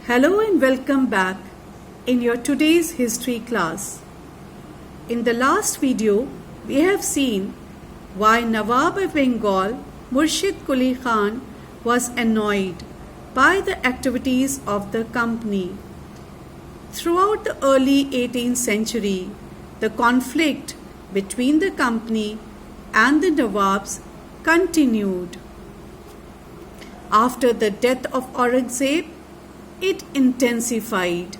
Hello and welcome back in your today's history class. In the last video, we have seen why Nawab of Bengal, Murshid Quli Khan, was annoyed by the activities of the company. Throughout the early 18th century, the conflict between the company and the Nawabs continued. After the death of Aurangzeb, it intensified.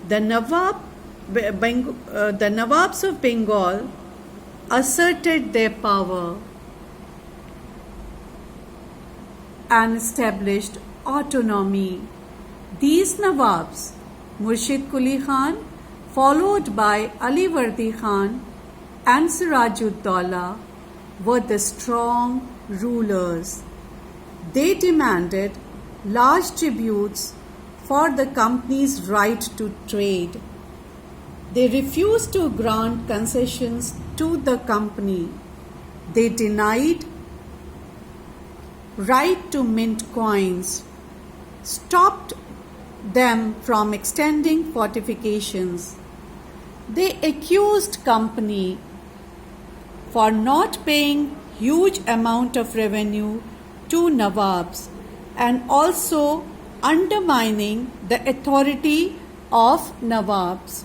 The Nawabs of Bengal asserted their power and established autonomy. These Nawabs, Murshid Quli Khan, followed by Ali Vardi Khan and Sirajud-Daulah, were the strong rulers. They demanded large tributes for the company's right to trade. They refused to grant concessions to the company. They denied right to mint coins, stopped them from extending fortifications. They accused company for not paying huge amount of revenue to Nawabs and also undermining the authority of Nawabs.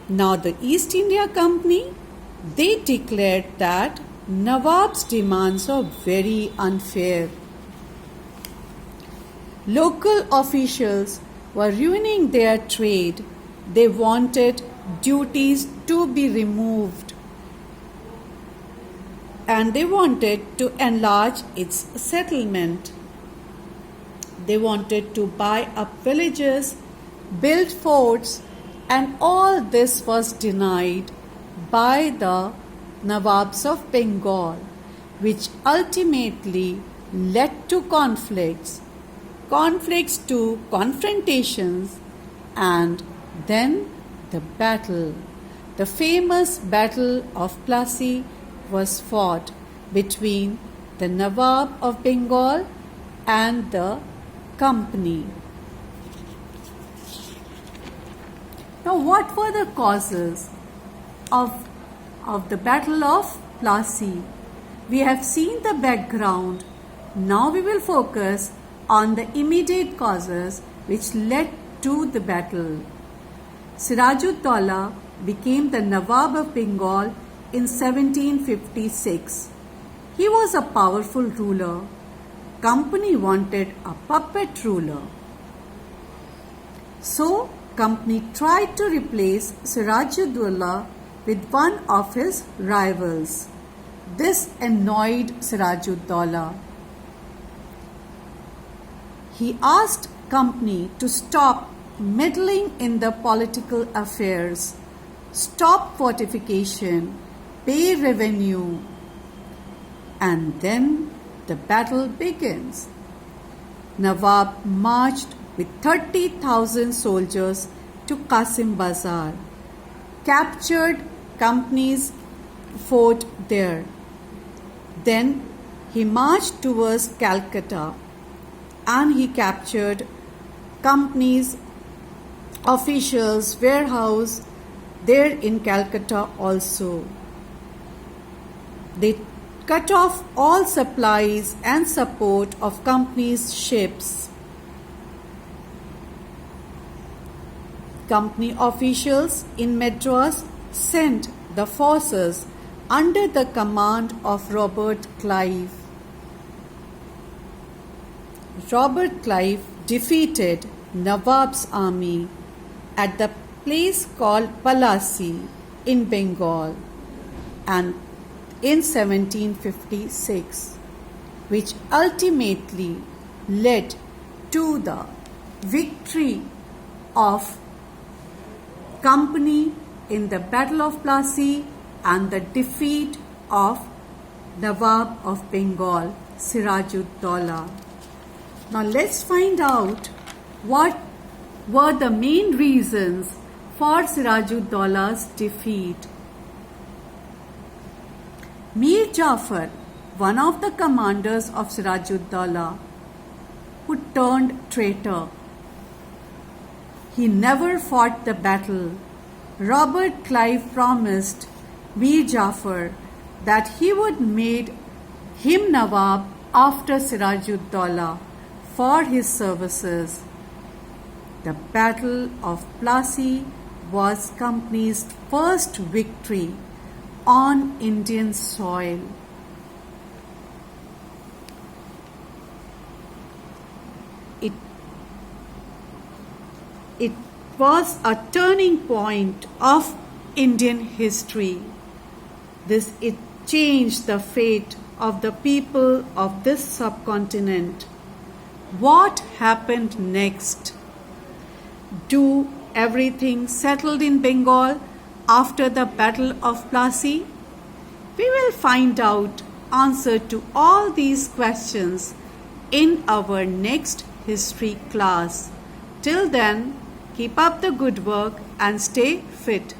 Now the East India Company, they declared that Nawab's demands are very unfair. Local officials were ruining their trade. They wanted duties to be removed and they wanted to enlarge its settlement. They wanted to buy up villages, build forts, and all this was denied by the Nawabs of Bengal, which ultimately led to conflicts to confrontations, and then the battle. The famous Battle of Plassey was fought between the Nawab of Bengal and the company. Now, what were the causes of the Battle of Plassey? We have seen the background. Now we will focus on the immediate causes which led to the battle. Sirajud-Daulah became the Nawab of Bengal in 1756. He was a powerful ruler. Company wanted a puppet ruler. So, company tried to replace Sirajud-Daulah with one of his rivals. This annoyed Sirajud-Daulah. He asked company to stop meddling in the political affairs, stop fortification, pay revenue, and then the battle begins. Nawab marched with 30,000 soldiers to Qasim Bazar, captured company's fort there. Then he marched towards Calcutta and he captured company's officials' warehouse there in Calcutta also. They cut off all supplies and support of company's ships. Company officials in Madras sent the forces under the command of Robert Clive. Robert Clive defeated Nawab's army at the place called Plassey in Bengal and in 1756, which ultimately led to the victory of company in the Battle of Plassey and the defeat of Nawab of Bengal, Sirajud-Daulah. Now let's find out what were the main reasons for Sirajud-Daulah's defeat. Mir Jafar one of the commanders of Sirajud-Dowlah, who turned traitor. He never fought the battle. Robert Clive promised Mir Jafar that he would make him Nawab after Sirajud-Dowlah for his services. The Battle of Plassey was Company's first victory on Indian soil. It was a turning point of Indian history. It changed the fate of the people of this subcontinent. What happened next? Do everything settled in Bengal after the Battle of Plassey? We will find out answer to all these questions in our next history class. Till then, keep up the good work and stay fit.